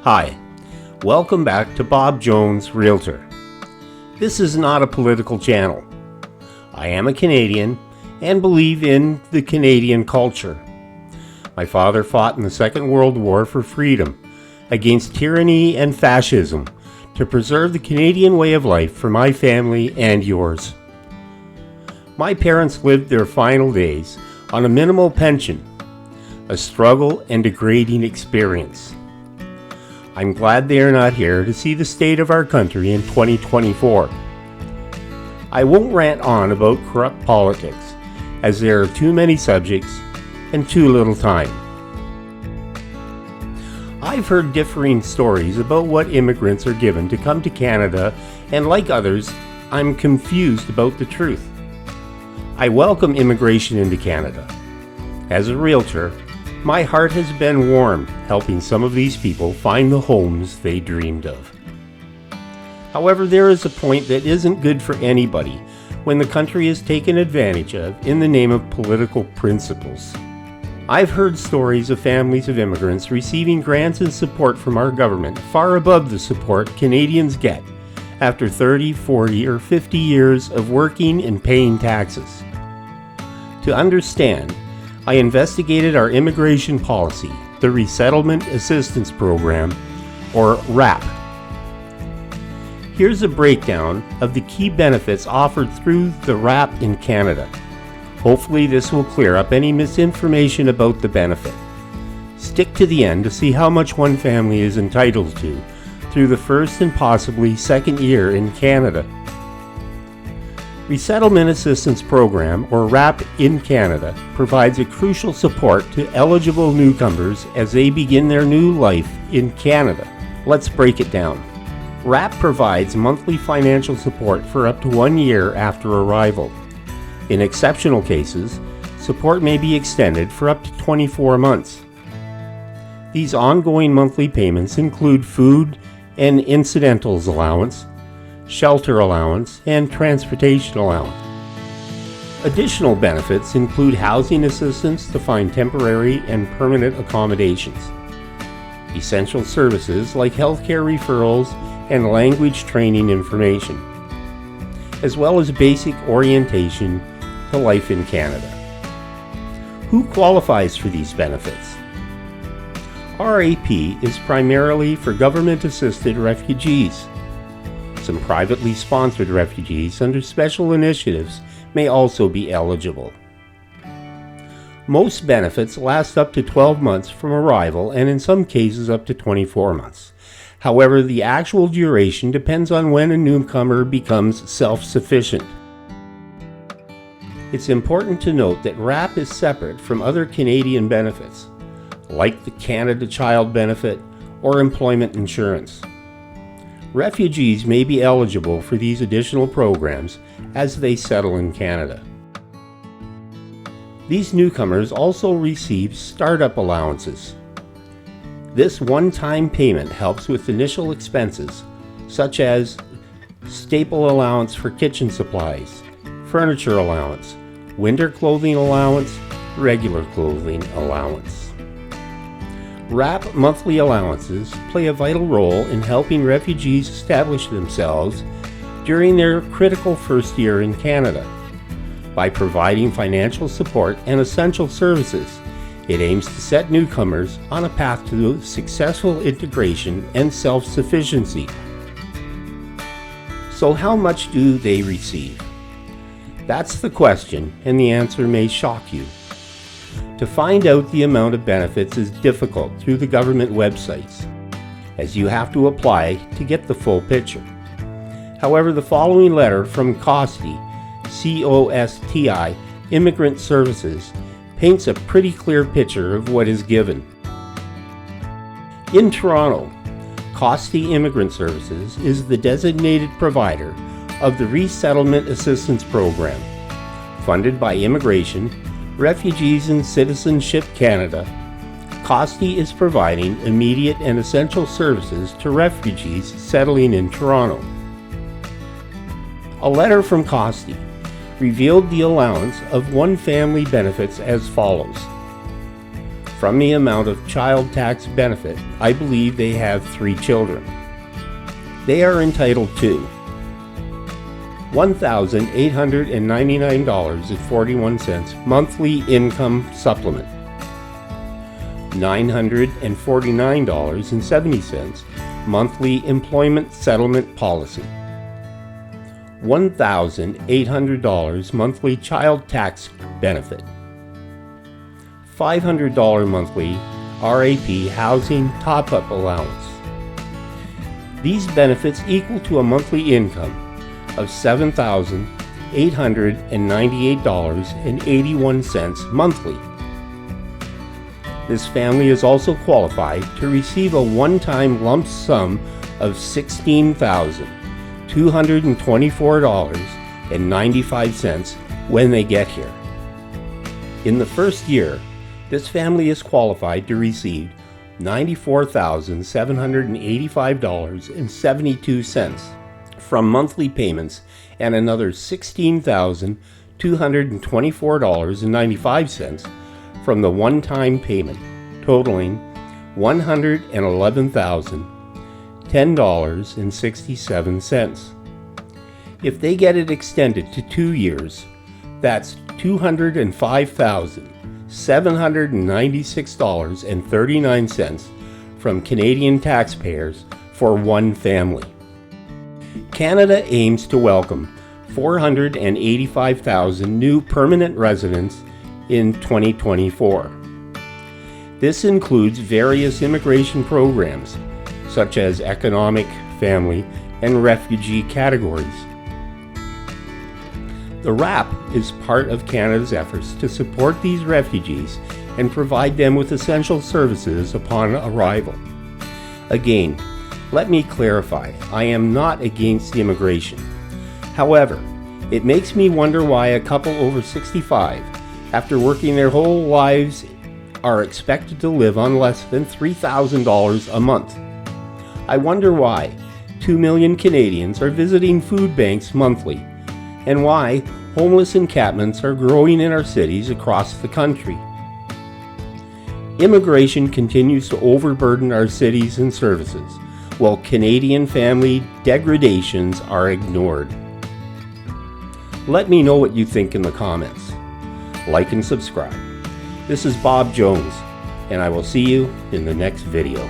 Hi, welcome back to Bob Jones Realtor. This is not a political channel. I am a Canadian and believe in the Canadian culture. My father fought in the Second World War for freedom, against tyranny and fascism, to preserve the Canadian way of life for my family and yours. My parents lived their final days on a minimal pension, a struggle and degrading experience. I'm glad they are not here to see the state of our country in 2024. I won't rant on about corrupt politics, as there are too many subjects and too little time. I've heard differing stories about what immigrants are given to come to Canada, and like others, I'm confused about the truth. I welcome immigration into Canada. As a realtor, my heart has been warmed helping some of these people find the homes they dreamed of. However, there is a point that isn't good for anybody when the country is taken advantage of in the name of political principles. I've heard stories of families of immigrants receiving grants and support from our government far above the support Canadians get after 30, 40, or 50 years of working and paying taxes. To understand, I investigated our immigration policy, the Resettlement Assistance Program, or RAP. Here's a breakdown of the key benefits offered through the RAP in Canada. Hopefully this will clear up any misinformation about the benefit. Stick to the end to see how much one family is entitled to through the first and possibly second year in Canada. Resettlement Assistance Program, or RAP in Canada, provides a crucial support to eligible newcomers as they begin their new life in Canada. Let's break it down. RAP provides monthly financial support for up to 1 year after arrival. In exceptional cases, support may be extended for up to 24 months. These ongoing monthly payments include food and incidentals allowance, shelter allowance, and transportation allowance. Additional benefits include housing assistance to find temporary and permanent accommodations, essential services like healthcare referrals and language training information, as well as basic orientation to life in Canada. Who qualifies for these benefits? RAP is primarily for government-assisted refugees. Some privately sponsored refugees under special initiatives may also be eligible. Most benefits last up to 12 months from arrival and in some cases up to 24 months. However, the actual duration depends on when a newcomer becomes self-sufficient. It's important to note that RAP is separate from other Canadian benefits, like the Canada Child Benefit or employment insurance. Refugees may be eligible for these additional programs as they settle in Canada. These newcomers also receive startup allowances. This one-time payment helps with initial expenses, such as staple allowance for kitchen supplies, furniture allowance, winter clothing allowance, regular clothing allowance. RAP monthly allowances play a vital role in helping refugees establish themselves during their critical first year in Canada. By providing financial support and essential services, it aims to set newcomers on a path to successful integration and self-sufficiency. So how much do they receive? That's the question, and the answer may shock you. To find out the amount of benefits is difficult through the government websites, as you have to apply to get the full picture. However, the following letter from COSTI, C-O-S-T-I, Immigrant Services, paints a pretty clear picture of what is given. In Toronto, COSTI Immigrant Services is the designated provider of the Resettlement Assistance Program, funded by Immigration, Refugees and Citizenship Canada. COSTI is providing immediate and essential services to refugees settling in Toronto. A letter from COSTI revealed the allowance of one family benefits as follows. From the amount of child tax benefit, I believe they have 3 children. They are entitled to $1,899.41 monthly income supplement, $949.70 monthly employment settlement policy, $1,800 monthly child tax benefit, $500 monthly RAP housing top-up allowance. These benefits equal to a monthly income of $7,898.81 monthly. This family is also qualified to receive a one-time lump sum of $16,224.95 when they get here. In the first year, this family is qualified to receive $94,785.72 from monthly payments and another $16,224.95 from the one-time payment, totaling $111,010.67. If they get it extended to 2 years, that's $205,796.39 from Canadian taxpayers for one family. Canada aims to welcome 485,000 new permanent residents in 2024. This includes various immigration programs, such as economic, family, and refugee categories. The RAP is part of Canada's efforts to support these refugees and provide them with essential services upon arrival. Again, let me clarify, I am not against immigration. However, it makes me wonder why a couple over 65, after working their whole lives, are expected to live on less than $3,000 a month. I wonder why 2 million Canadians are visiting food banks monthly, and why homeless encampments are growing in our cities across the country. Immigration continues to overburden our cities and services, while Canadian family degradations are ignored. Let me know what you think in the comments. Like and subscribe. This is Bob Jones, and I will see you in the next video.